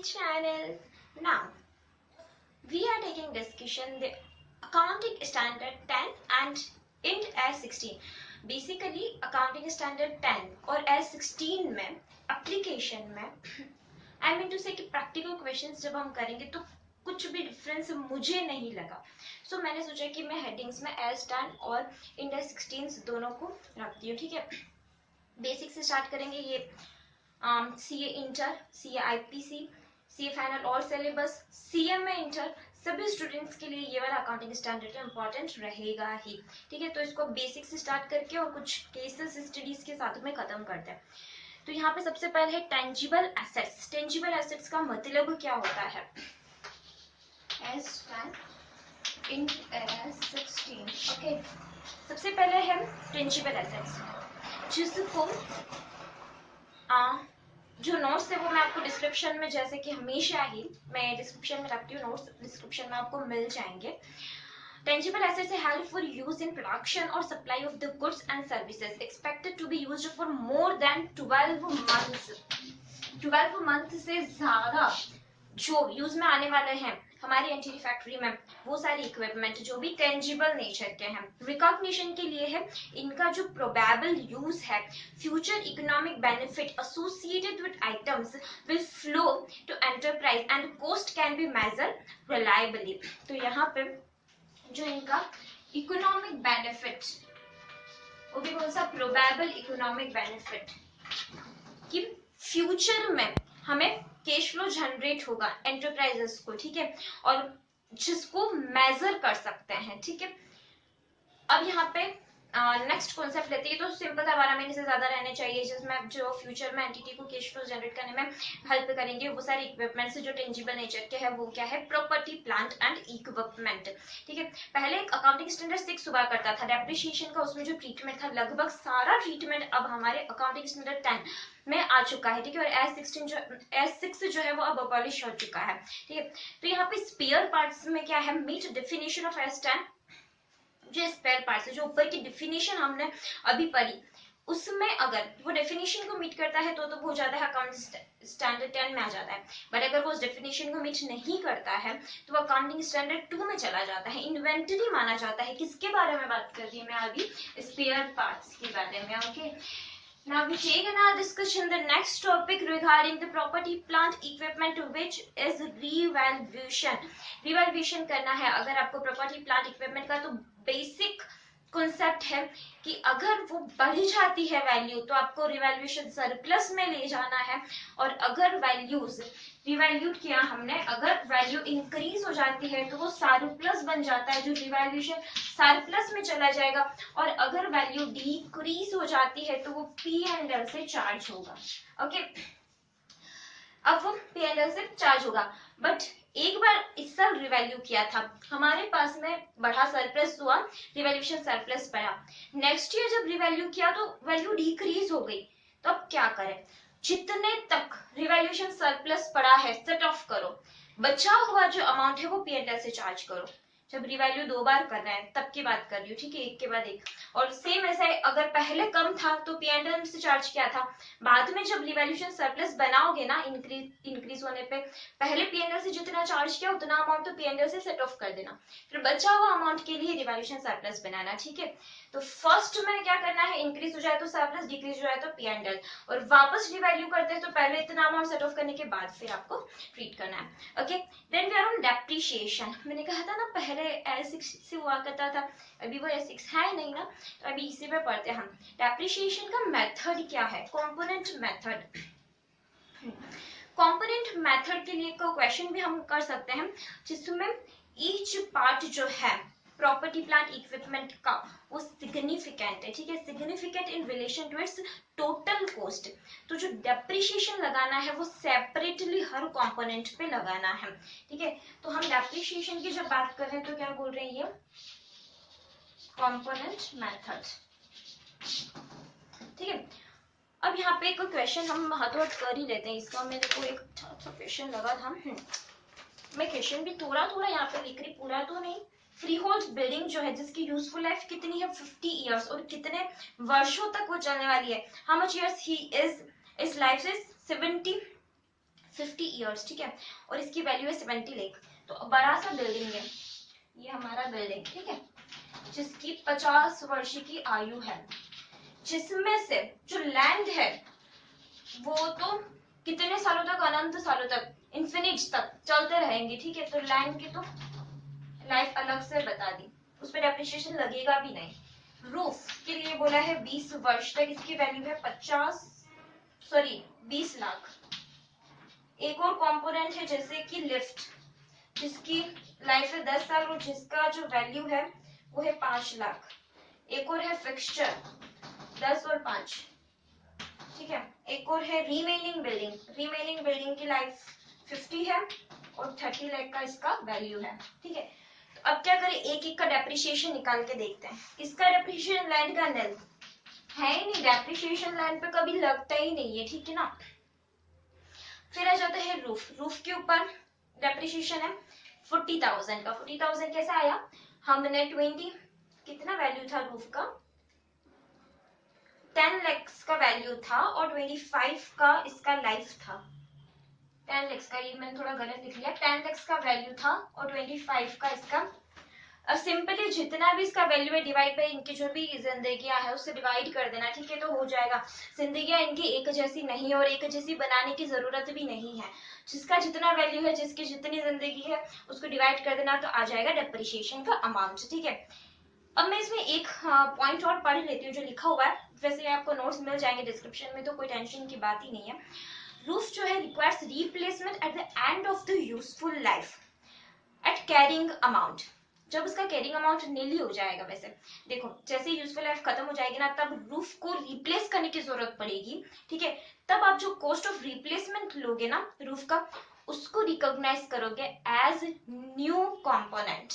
channel. Now we are taking discussion the accounting standard 10 and IND S16. Basically accounting standard 10 और S16 में application में I mean to से कि practical questions जब हम करेंगे तो कुछ भी डिफरेंस मुझे नहीं लगा. सो मैंने सोचा कि मैं हेडिंग्स में S10 और IND S16 दोनों को रखती हूँ. ठीक है, बेसिक से स्टार्ट करेंगे. ये CA inter, CA IPC, CA final और सिलेबस, CMA इंटर सभी स्टूडेंट्स के लिए ये वाला अकाउंटिंग स्टैंडर्ड इम्पोर्टेंट रहेगा ही. ठीक है, तो इसको बेसिक से स्टार्ट करके और कुछ केसेस स्टडीज के साथ में खत्म करते हैं. तो यहाँ पे सबसे पहले है टेंजिबल एसेट्स. टेंजिबल एसेट्स का मतलब क्या होता है? S10 IND S16. ओके, सबसे पहले है टेंजिबल एसेट्स, जिसको जो नोट्स है वो मैं आपको डिस्क्रिप्शन में, जैसे कि हमेशा ही मैं डिस्क्रिप्शन में रखती हूँ, नोट्स डिस्क्रिप्शन में आपको मिल जाएंगे. Tangible assets are held for use in production or supply of the goods and services expected to be used for more than 12 months. 12 month से ज्यादा जो यूज में आने वाले हैं हमारी एंटीरी फैक्ट्री में, वो सारे इक्विपमेंट जो भी टेंजिबल नेचर के हैं, रिकॉग्निशन के लिए है. इनका जो प्रोबेबल यूज है, future economic benefit associated with items will flow to enterprise and cost can be measure reliably. तो यहाँ पे जो इनका इकोनॉमिक बेनिफिट, वो भी कौन सा? प्रोबेबल इकोनॉमिक बेनिफिट, कि फ्यूचर में हमें कैश फ्लो जनरेट होगा एंटरप्राइजेस को. ठीक है, और जिसको मेजर कर सकते हैं. ठीक है, अब यहाँ पे नेक्स्ट कॉन्सेप्ट लेते हैं. तो सिंपल था, 12 महीने से ज्यादा रहने चाहिए, जिसमें जो फ्यूचर में एंटिटी को कैश फ्लो जनरेट करने में हेल्प करेंगे. वो सारे इक्विपमेंट्स जो टेंजिबल नेचर के हैं, वो क्या है? Property, plant and equipment. ठीक है, पहले एक अकाउंटिंग स्टैंडर्ड 6 हुआ करता था डेप्रिसिएशन का, उसमें जो ट्रीटमेंट था, लगभग सारा ट्रीटमेंट अब हमारे अकाउंटिंग स्टैंडर्ड 10 में आ चुका है. ठीक है, और S6 जो है वो अब अबॉलिश हो चुका है. ठीक है, तो यहाँ पे स्पेयर पार्ट्स में क्या है? Meet definition of S10. जो स्पेयर पार्ट्स है, जो ऊपर की डिफिनेशन हमने अभी पढ़ी, उसमें अगर वो डेफिनेशन को मीट करता है तो हो जाता है अकाउंट स्टैंडर्ड 10 में आ जाता है. बट अगर वो उस डेफिनेशन को मीट नहीं करता है तो वो अकाउंटिंग स्टैंडर्ड 2 में चला जाता है. इन्वेंटरी माना जाता है. किसके बारे में बात कर रही हूँ मैं अभी? स्पेयर पार्ट्स के बारे में. Okay, now we take in our discussion the next topic regarding the property, plant, equipment, which is revaluation. revaluation करना है अगर आपको property, plant, equipment का, तो बेसिक कॉन्सेप्ट है कि अगर वो बढ़ जाती है वैल्यू तो आपको रिवैल्यूएशन सरप्लस में ले जाना है, और अगर वैल्यूज रिवैल्यूट किया हमने, अगर वैल्यू इंक्रीज हो जाती है तो वो सरप्लस बन जाता है, जो रिवैल्यूएशन सरप्लस में चला जाएगा. और अगर वैल्यू डिक्रीज हो जाती है तो वो P&L से चार्ज होगा. ओके, अब वो P&L से चार्ज होगा. बट एक बार इस साल रिवैल्यू किया था, हमारे पास में बढ़ा, सरप्लस हुआ, रिवैल्यूएशन सरप्लस पड़ा. नेक्स्ट ईयर जब रिवैल्यू किया तो वैल्यू डिक्रीज हो गई. तो अब क्या करें? जितने तक रिवैल्यूएशन सरप्लस पड़ा है सेट ऑफ करो, बचा हुआ जो अमाउंट है वो P&L से चार्ज करो. जब रिवैल्यू 2 बार कर रहे हैं तब की बात कर रही हूँ. ठीक है, एक के बाद एक. और सेम ऐसा है, अगर पहले कम था तो P&L से चार्ज किया था, बाद में जब रिवैल्यूएशन सरप्लस बनाओगे ना, इंक्रीज होने पे, पहले P&L से जितना चार्ज किया उतना अमाउंट तो P&L से सेट ऑफ कर देना, फिर बचा हुआ अमाउंट के लिए रिवैल्यूएशन सरप्लस बनाना. ठीक है, तो फर्स्ट में क्या करना है? इंक्रीज हो जाए तो सरप्लस, डिक्रीज हो जाए तो P&L, और वापस रिवैल्यू करते हैं तो पहले इतना अमाउंट सेट ऑफ करने के बाद फिर आपको ट्रीट करना है. Okay, then we are on depreciation. मैंने कहा था ना पहले S6 से हुआ करता था, अभी वो S6 है नहीं ना, तो अभी इसी पे पढ़ते हैं हम. डेप्रिसिएशन का मेथड क्या है? Component method. कंपोनेंट मेथड के लिए को क्वेश्चन भी हम कर सकते हैं, जिसमें ईच पार्ट जो है प्रॉपर्टी, प्लांट, इक्विपमेंट का, वो सिग्निफिकेंट है. ठीक है, significant in relation to its total cost. तो जो डेप्रिसिएशन लगाना है वो सेपरेटली हर कंपोनेंट पे लगाना है. ठीक है, तो हम डेप्रिसिएशन की जब बात कर रहे हैं तो क्या बोल रहे हैं? ये कंपोनेंट मेथड. ठीक है, अब यहाँ पे एक क्वेश्चन हम हाथों हाथ कर ही लेते हैं इसका. मेरे को एक अच्छा क्वेश्चन लगा था, मैं क्वेश्चन भी थोड़ा थोड़ा यहाँ पे लिख रही, पूरा तो नहीं. फ्री होल्ड बिल्डिंग जो है, जिसकी यूजफुल लाइफ कितनी है? 50 इयर्स. और कितने वर्षों तक वो चलने वाली है? How much years he is life is 70 50 years, ठीक है, और इसकी वैल्यू है 70 लाख। तो बड़ा सा बिल्डिंग है, ये हमारा बिल्डिंग, ठीक है, जिसकी 50 वर्ष की आयु है, जिसमें से जो लैंड है वो तो कितने सालों तक, अनंत सालों तक, इंफिनिट तक चलते रहेंगे, ठीक है। तो लैंड की तो लाइफ अलग से बता दी, उस पर डेप्रिसिएशन लगेगा भी नहीं। रूफ के लिए बोला है 20 वर्ष तक, इसकी वैल्यू है 20 लाख। एक और कंपोनेंट है जैसे कि लिफ्ट, जिसकी लाइफ है 10 साल और जिसका जो वैल्यू है वो है 5 लाख। एक और है फिक्सचर, 10 और 5, ठीक है। एक और है रिमेनिंग बिल्डिंग, रिमेनिंग बिल्डिंग की लाइफ 50 है और 30 लाख का इसका वैल्यू है, ठीक है। तो अब क्या करें, एक एक का डेप्रिसिएशन निकाल के देखते हैं। इसका डेप्रिसिएशन लैंड का निल है ही नहीं, डेप्रिसिएशन लैंड पे कभी लगता ही नहीं है, ठीक है ना। फिर आ जाता है रूफ, रूफ के ऊपर डेप्रिसिएशन है 40,000 का। 40,000 कैसे आया, हमने 20 कितना वैल्यू था रूफ का, 10 लाख का वैल्यू था और 25 का इसका लाइफ था। 10 लाख का, ये मैंने थोड़ा गलत लिख लिया, 10 लाख का वैल्यू था और 25 का इसका। अब सिंपली जितना भी इसका वैल्यू है डिवाइड बाय इनकी जो भी जिंदगियां है उससे डिवाइड कर देना, ठीक है, तो हो जाएगा। जिंदगियां इनकी एक जैसी नहीं और एक जैसी बनाने की जरूरत भी नहीं है, जिसका जितना वैल्यू है, जिसकी जितनी जिंदगी है उसको डिवाइड कर देना तो आ जाएगा डेप्रिसिएशन का अमाउंट, ठीक है। अब मैं इसमें एक पॉइंट और पढ़ लेती हूँ जो लिखा हुआ है, वैसे आपको नोट्स मिल जाएंगे डिस्क्रिप्शन में, तो कोई टेंशन की बात ही नहीं है। रूफ जो है requires replacement at the end of the useful life at carrying amount. जब उसका कैरिंग अमाउंट नीली हो जाएगा, वैसे देखो जैसे यूजफुल लाइफ खत्म हो जाएगी ना, तब रूफ को रिप्लेस करने की जरूरत पड़ेगी, ठीक है। तब आप जो कॉस्ट ऑफ रिप्लेसमेंट लोगे ना रूफ का, उसको रिकॉग्नाइज करोगे एज न्यू कंपोनेंट।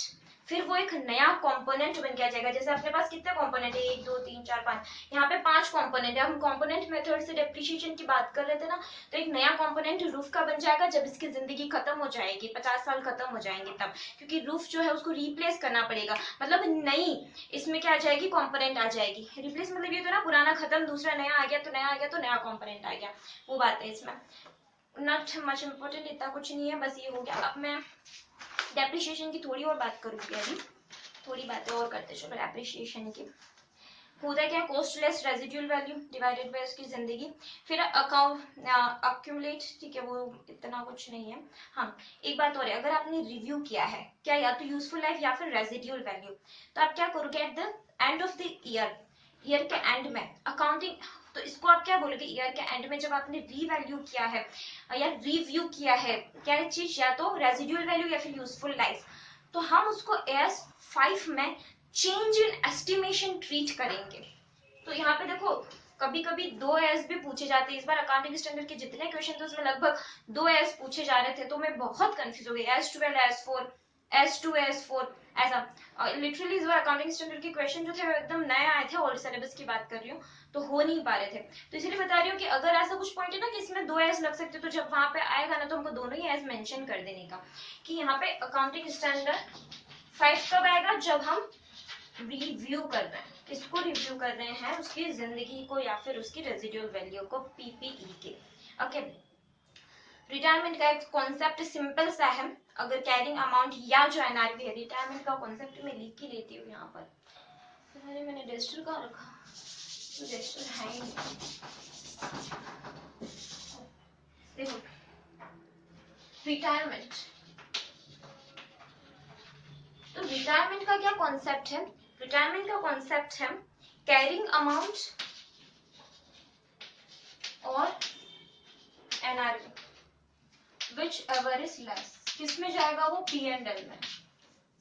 फिर वो एक नया कंपोनेंट बन के आ जाएगा। जैसे अपने पास कितने कंपोनेंट है, 1 2 3 4 5, यहाँ पे 5 कंपोनेंट है। हम कंपोनेंट मेथड से डेप्रिसिएशन की बात कर रहे थे ना, तो एक नया कंपोनेंट रूफ का बन जाएगा जब इसकी जिंदगी खत्म हो जाएगी, 50 साल खत्म हो जाएंगे तब, क्योंकि रूफ जो है उसको रिप्लेस करना पड़ेगा। मतलब नई इसमें क्या आ जाएगी, कंपोनेंट आ जाएगी। रिप्लेस मतलब ये तो ना पुराना खत्म, दूसरा नया आ गया, तो नया आ गया तो नया कंपोनेंट आ गया, वो बात है इसमें। नॉट मच इम्पोर्टेंट, इतना कुछ नहीं है, बस ये हो गया। अब मैं डेप्रिसिएशन की थोड़ी और बात करूंगी, अभी थोड़ी बातें और करते चलो डेप्रिसिएशन की। होता क्या, costless residual value divided by उसकी जिंदगी। फिर अकाउंट अक्यूमुलेट, ठीक है, वो इतना कुछ नहीं है। हाँ, एक बात और है, अगर आपने रिव्यू किया है क्या, या तो यूजफुल लाइफ या फिर रेजिडुअल वैल्यू, तो आप क्या करोगे at the end of the year, year के एंड में अकाउंटिंग, तो इसको आप क्या बोलोगे, ईयर के एंड में जब आपने रीवैल्यू किया है या रिव्यू किया है क्या चीज, या तो रेजिडुअल वैल्यू या फिर यूजफुल लाइफ, तो हम उसको एस 5 में चेंज इन एस्टिमेशन ट्रीट करेंगे। तो यहाँ पे देखो कभी कभी 2 एस भी पूछे जाते हैं। इस बार अकाउंटिंग स्टैंडर्ड के जितने क्वेश्चन थे उसमें लगभग 2 एस पूछे जा रहे थे, तो मैं बहुत कंफ्यूज हो गई, S12 S4 S2 S4 ऐसा। लिटरली इस बार अकाउंटिंग स्टैंडर्ड के क्वेश्चन जो थे वो एकदम नए आए थे, ओल्ड सिलेबस की बात कर रही हूँ, तो हो नहीं पा रहे थे। तो इसलिए बता रही हूँ कि अगर ऐसा कुछ पॉइंट है ना कि इसमें 2 एस लग सकते, तो जब वहां पे आएगा ना तो हमको दोनों ही एस मेंशन कर देने का, कि यहाँ पे अकाउंटिंग स्टैंडर्ड 5 कब आएगा, जब हम रिव्यू कर रहे हैं। किसको रिव्यू कर रहे हैं, उसकी जिंदगी को या फिर उसकी रेजिडुअल वैल्यू को, पीपीई के। ओके, रिटायरमेंट का एक कॉन्सेप्ट सिंपल सा है। अगर कैरिंग अमाउंट या जो एनआरवी है, रिटायरमेंट का कॉन्सेप्ट मैं लिख ही लेती हूँ यहाँ पर। अरे मैंने रजिस्टर कहाँ रखा, तो रजिस्टर है ही नहीं। देखो रिटायरमेंट, तो रिटायरमेंट का क्या कॉन्सेप्ट है, रिटायरमेंट का कॉन्सेप्ट है कैरिंग अमाउंट और NRV whichever is less, किसमें जाएगा वो, पी एंड एल में।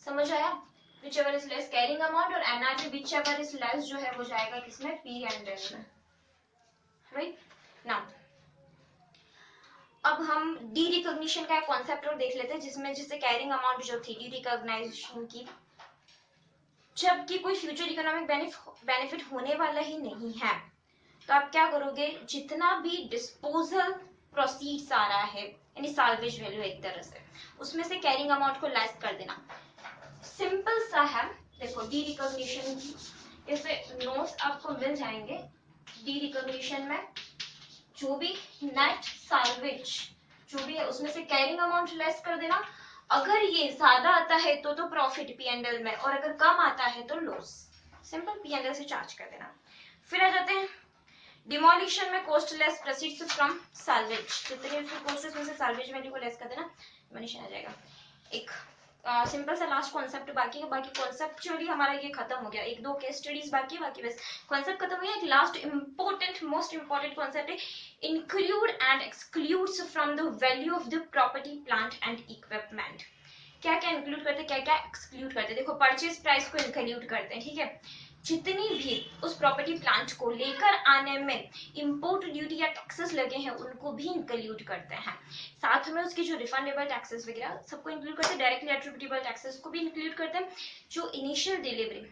समझ आया, whichever is less carrying amount, और NRV whichever is less जो है वो जाएगा किसमें, पी एंड एल में, राइट नाउ। अब हम डी रिकॉग्निशन का एक कॉन्सेप्ट और देख लेते हैं, जिसमें जिससे कैरिंग अमाउंट जो थी डी रिकॉग्नाइजेशन की, जबकि कोई फ्यूचर इकोनॉमिक बेनिफिट होने वाला ही नहीं है, तो आप क्या करोगे, जितना भी डिस्पोजल प्रोसीड्स आ रहा है, यानी साल्वेज वैल्यू एक तरह से, उसमें से कैरिंग अमाउंट को लेस कर देना। सिंपल सा है, देखो डी रिकॉग्निशन की इससे नोट्स आपको मिल जाएंगे। डी रिकॉग्निशन में जो भी नेट साल्वेज जो भी है उसमें से कैरिंग अमाउंट लेस कर देना। अगर ये ज्यादा आता है तो प्रॉफिट पीएनएल में, और अगर कम आता है तो लॉस, सिंपल पीएनएल से चार्ज कर देना। फिर आ जाते हैं डिमोलिशन में cost less proceeds from salvage, जितने भी कॉस्ट उसमें से सैल्वेज वैल्यू को लेस कर देना, डिमोलिशन आ जाएगा। एक सिंपल सा लास्ट कॉन्सेप्ट बाकी है, बाकी कॉन्सेप्चुअली हमारा ये खत्म हो गया, एक दो केस स्टडीज बाकी है, बाकी बस कॉन्सेप्ट खत्म हो गया। एक last important most important concept है include and excludes from the value of the property plant and equipment. क्या क्या इंक्लूड करते हैं, क्या क्या एक्सक्लूड करते हैं। देखो परचेज प्राइस को इंक्लूड करते हैं, ठीक है, जितनी भी उस प्रॉपर्टी प्लांट को लेकर आने में इंपोर्ट ड्यूटी या टैक्सेस लगे हैं उनको भी इंक्लूड करते हैं, साथ में उसके जो रिफंडेबल टैक्सेस वगैरह सबको इंक्लूड करते हैं, डायरेक्टली एट्रिब्यूटेबल टैक्सेस को भी इंक्लूड करते हैं। जो इनिशियल डिलीवरी,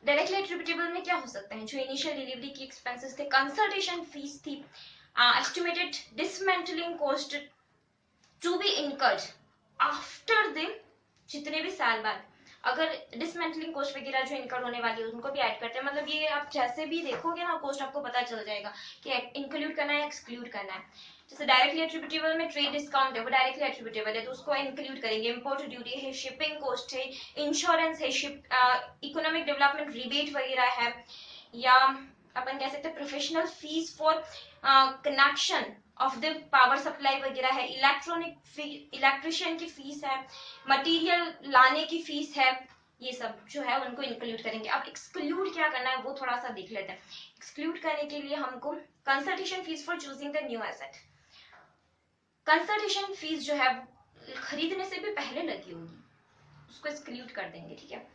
डायरेक्टली एट्रिब्यूटेबल में क्या हो सकते हैं, जो इनिशियल डिलीवरी की एक्सपेंसेस थे, कंसल्टेशन फीस थी, estimated dismantling cost to be incurred after the, जितने भी साल बाद अगर डिसमेंटलिंग कॉस्ट वगैरह जो इनकर्ड होने वाली है उनको भी ऐड करते हैं। मतलब ये आप जैसे भी देखोगे ना कॉस्ट आपको पता चल जाएगा कि इंक्लूड करना है या एक्सक्लूड करना है। जैसे डायरेक्टली एट्रिब्यूटेबल में ट्रेड डिस्काउंट है, वो डायरेक्टली एट्रिब्यूटेबल है तो उसको इंक्लूड करेंगे। इंपोर्ट ड्यूटी है, शिपिंग कॉस्ट है, इंश्योरेंस है, शिप इकोनॉमिक डेवलपमेंट रिबेट वगैरह है, या अपन कह सकते हैं professional fees for connection of the power supply वगैरह है, इलेक्ट्रिशियन की फीस है, मटेरियल लाने की फीस है, ये सब जो है उनको इंक्लूड करेंगे। अब एक्सक्लूड क्या करना है वो थोड़ा सा देख लेते हैं। एक्सक्लूड करने के लिए हमको consultation fees for choosing the new asset, consultation fees जो है खरीदने से भी पहले लगी होगी, उसको एक्सक्लूड कर देंगे, ठीक है।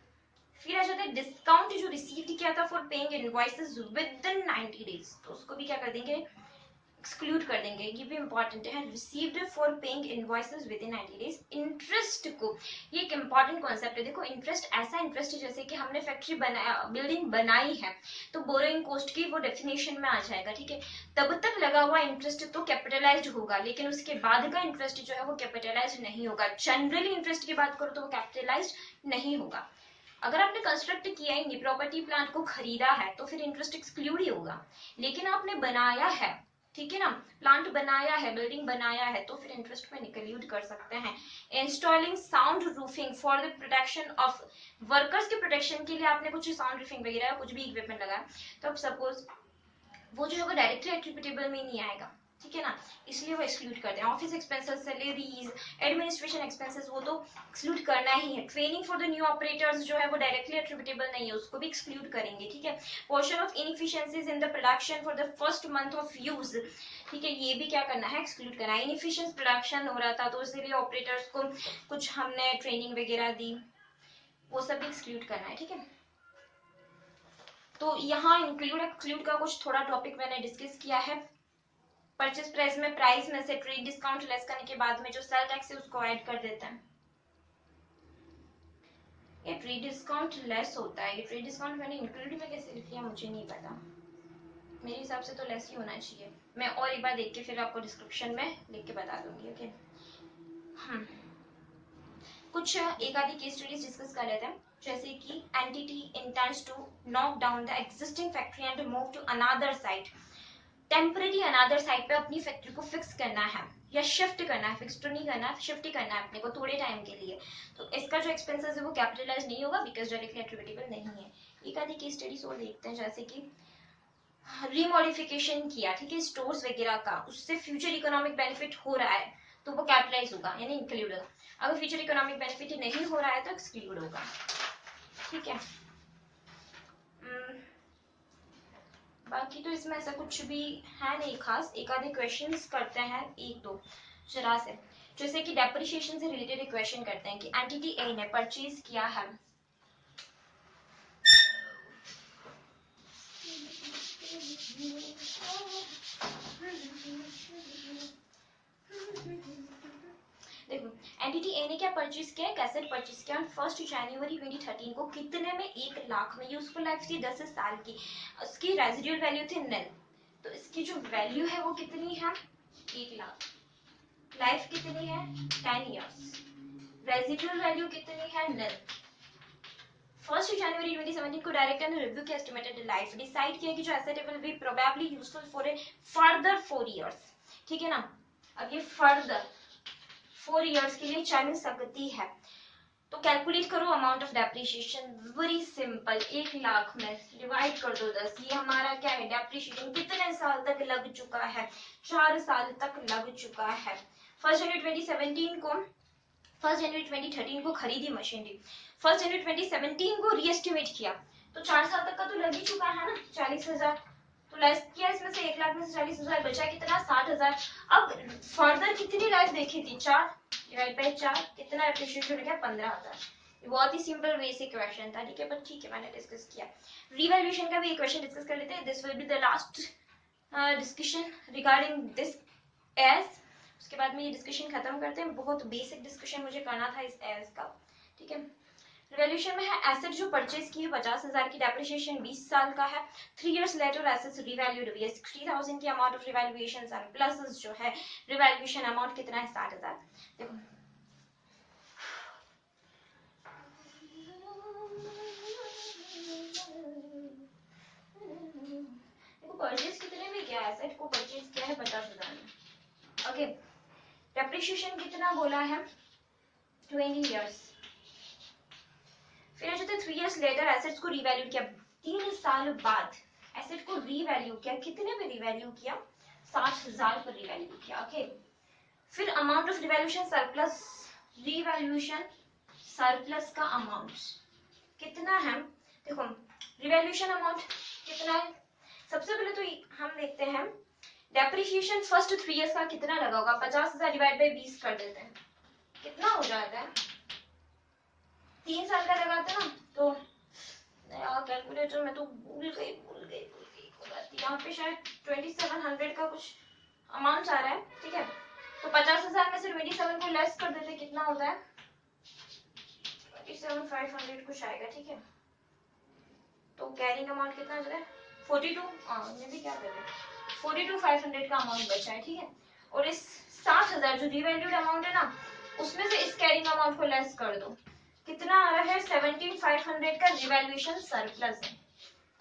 फिर आ जाता है डिस्काउंट जो रिसीव किया था for paying invoices with in 90 days, तो उसको भी क्या कर देंगे, एक्सक्लूड कर देंगे। ये भी इंपॉर्टेंट है, received for paying invoices with in 90 days. Interest को, ये एक इंपॉर्टेंट कॉन्सेप्ट है। देखो इंटरेस्ट ऐसा इंटरेस्ट है जैसे कि हमने फैक्ट्री बनाया, बिल्डिंग बनाई है तो बोरोइंग कॉस्ट की वो डेफिनेशन में आ जाएगा, ठीक है। तब तक लगा हुआ इंटरेस्ट तो कैपिटलाइज्ड होगा, लेकिन उसके बाद का इंटरेस्ट जो है वो कैपिटलाइज्ड नहीं होगा। जनरली इंटरेस्ट की बात करो तो वो कैपिटलाइज्ड नहीं होगा। अगर आपने कंस्ट्रक्ट किया ही नहीं, प्रॉपर्टी प्लांट को खरीदा है तो फिर इंटरेस्ट एक्सक्लूड ही होगा। लेकिन आपने बनाया है, ठीक है ना, प्लांट बनाया है, बिल्डिंग बनाया है, तो फिर इंटरेस्ट में इंक्लूड कर सकते हैं। Installing sound roofing for the protection of workers के प्रोटेक्शन के लिए आपने कुछ साउंड रूफिंग वगैरह कुछ भी इक्विपमेंट लगाया, तो अब सपोज वो जो है वो डायरेक्टली एट्रिब्यूटेबल में नहीं आएगा, ठीक है ना, इसलिए वो एक्सक्लूड करते हैं। Office expenses, salaries, administration expenses वो तो एक्सक्लूड करना ही है। Training for the new operators जो है वो डायरेक्टली एट्रिब्यूटेबल नहीं है, उसको भी एक्सक्लूड करेंगे, ठीक है। Portion of inefficiencies in the production for the first month of use, ठीक है, ये भी क्या करना है, एक्सक्लूड करना है। इनएफिशिएंट प्रोडक्शन हो रहा था तो इसलिए ऑपरेटर्स को कुछ हमने ट्रेनिंग वगैरह दी, वो सब भी एक्सक्लूड करना है, ठीक है। तो यहाँ इंक्लूड एक्सक्लूड का कुछ थोड़ा टॉपिक मैंने डिस्कस किया है। परचेज प्राइस में प्राइस में से ट्रेड डिस्काउंट लेस करने के बाद में जो सेल टैक्स है उसको ऐड कर देते हैं। ये ट्रेड डिस्काउंट लेस होता है, ये ट्रेड डिस्काउंट मैंने इंक्लूड में कैसे लिख लिया मुझे नहीं पता, मेरे हिसाब से तो लेस ही होना चाहिए। मैं और एक बार देख के फिर आपको डिस्क्रिप्शन में लिख के बता दूंगी, ओके। कुछ एक आधी केस स्टडीज डिस्कस कर लेते हैं, जैसे कि entity intends to knock down the existing factory and move to another site, temporary another site पे अपनी फैक्ट्री को फिक्स करना है या शिफ्ट करना है, फिक्स तो नहीं करना है, शिफ्ट ही करना है अपने को थोड़े टाइम के लिए, तो इसका जो एक्सपेंसेस है वो कैपिटलाइज नहीं होगा बिकॉज डायरेक्टली एट्रिब्यूटेबल नहीं है। एक आधी केस स्टडीज और देखते हैं, जैसे कि रीमोडिफिकेशन किया, ठीक है, स्टोर्स वगैरह का, उससे फ्यूचर इकोनॉमिक बेनिफिट हो रहा है तो वो कैपिटलाइज होगा यानी इंक्लूड होगा। अगर फ्यूचर इकोनॉमिक बेनिफिट नहीं हो रहा है तो एक्सक्लूड होगा, ठीक है। बाकी तो इसमें ऐसा कुछ भी है नहीं खास, एक आधे क्वेश्चंस करते हैं एक दो जरा से, जैसे कि डेप्रिसिएशन से रिलेटेड एक क्वेश्चन करते हैं कि एंटिटी ए ने परचेज किया है, देखो एंटिटी ए ने क्या परचेज किया, एक एसेट परचेज किया ऑन 1 जनवरी 2013 को, कितने में, 1 लाख में। यूजफुल लाइफ थी 10 साल की, उसकी रेजिडुअल वैल्यू थी निल, तो इसकी जो वैल्यू है वो कितनी है, 1 लाख। लाइफ कितनी है, 10 इयर्स। रेजिडुअल वैल्यू कितनी है, निल। 1 जनवरी 2017 को डायरेक्टर ने रिव्यू किया एस्टिमेटेड लाइफ, डिसाइड किया कि जो asset will be probably useful for a further 4 years, ठीक है ना। अब ये फर्दर 4 ईयर्स के लिए चल सकती है। तो कैलकुलेट करो amount of depreciation, very simple, 1 lakh में डिवाइड कर दो 10। ये हमारा क्या है, डेप्रिसिएशन कितने साल तक लग चुका है, 4 साल तक लग चुका है। 1 जनवरी 2017 को, 1 जनवरी 2013 को खरीदी मशीनरी, 1 जनवरी 2017 को रीएस्टिमेट किया, तो 4 साल तक का तो लग ही चुका है ना, 40,000। तो लेस किया इसमें से, 1 लाख में से 40,000 बचा कितना, 60,000। अब फर्दर कितनी लाइफ देखी थी, 4 डिवाइड बाय 4, कितना एप्रिशिएशन हो गया, 15,000। बहुत ही सिंपल बेसिक क्वेश्चन था, ठीक है, पर ठीक है मैंने डिस्कस किया। रिवैल्यूएशन का भी एक क्वेश्चन डिस्कस कर लेते हैं। This will be the last discussion regarding this AS, उसके बाद में ये डिस्कशन खत्म करते हैं। बहुत बेसिक डिस्कशन मुझे करना था इस एज का, ठीक है। रिवैल्यूएशन में है एसेट जो परचेज की है 50,000 की, डेप्रिसिएशन 20 साल का है। 3 years later एसेट्स रिवैल्यूड हुई है 60,000 की, amount of revaluation and plus जो है रिवैल्यूएशन अमाउंट कितना है, 60,000। देखो देखो परचेज कितने में किया, एसेट को परचेज किया है 50,000 में, ओके। डेप्रिसिएशन कितना बोला है, 20 years। फिर जो थे 3 years later एसेट्स को रिवैल्यू किया, 3 साल बाद एसेट को रिवैल्यू किया, कितने पे रिवैल्यू किया, 60,000 पर रिवैल्यू किया, ओके। फिर amount of revaluation surplus, revaluation surplus का अमाउंट कितना है, देखो रिवैल्यूएशन अमाउंट कितना है। सबसे पहले तो हम देखते हैं डेप्रिसिएशन फर्स्ट 3 years का कितना लगा होगा, 50,000 डिवाइड बाई 20 कर देते हैं, कितना हो जाता है, 3 साल का लगाते ना, तो कैलकुलेटर में तो भूल गई यहाँ पे शायद 2700 का कुछ अमाउंट आ रहा है, ठीक है। तो 50,000 में से 27 को लेस कर देते, कितना होता है, 27,500 कुछ आएगा, ठीक है। तो कैरिंग अमाउंट कितना आ रहा है, 42, ये भी क्या कर रहे हैं, 42,500 का अमाउंट बचा है, ठीक है। और इस 60,000 जो रिवैल्यूड अमाउंट है ना, उसमें से इस कैरिंग अमाउंट को लेस कर दो, कितना आ रहा है, 17,500 का रिवैल्यूएशन सरप्लस है,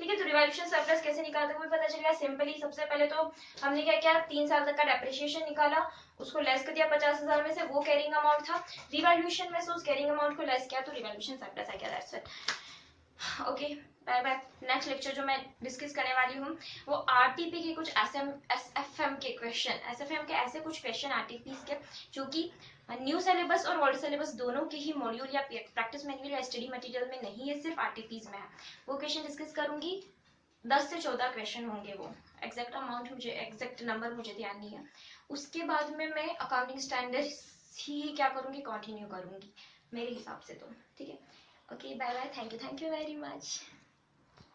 ठीक है। तो रिवैल्यूएशन सरप्लस कैसे निकालते हैं वो पता चलेगा। सिंपली सबसे पहले तो हमने क्या किया, 3 साल तक का डेप्रिसिएशन निकाला, उसको लेस कर दिया 50,000 में से, वो कैरिंग अमाउंट था, रिवैल्यूएशन में से उस कैरिंग अमाउंट को लेस किया, तो रिवैल्यूएशन सरप्लस आ गया, that's it, okay. Bye bye. Next lecture जो मैं डिस्कस करने वाली हूँ वो आरटीपी के कुछ एसएफएम के क्वेश्चन, एसएफएम के ऐसे कुछ क्वेश्चन आरटीपी के जो कि न्यू सिलेबस और ओल्ड सिलेबस दोनों के ही मॉड्यूल या प्रैक्टिस मैनुअल या स्टडी मटेरियल में नहीं है, सिर्फ आरटीपीज में है। वो क्वेश्चन डिस्कस करूंगी, 10 से 14 क्वेश्चन होंगे, वो एग्जैक्ट अमाउंट मुझे, एग्जैक्ट नंबर मुझे ध्यान नहीं है। उसके बाद में मैं अकाउंटिंग स्टैंडर्ड ही क्या करूंगी, कंटिन्यू करूंगी मेरे हिसाब से, तो ठीक है। Okay bye bye, thank you very much.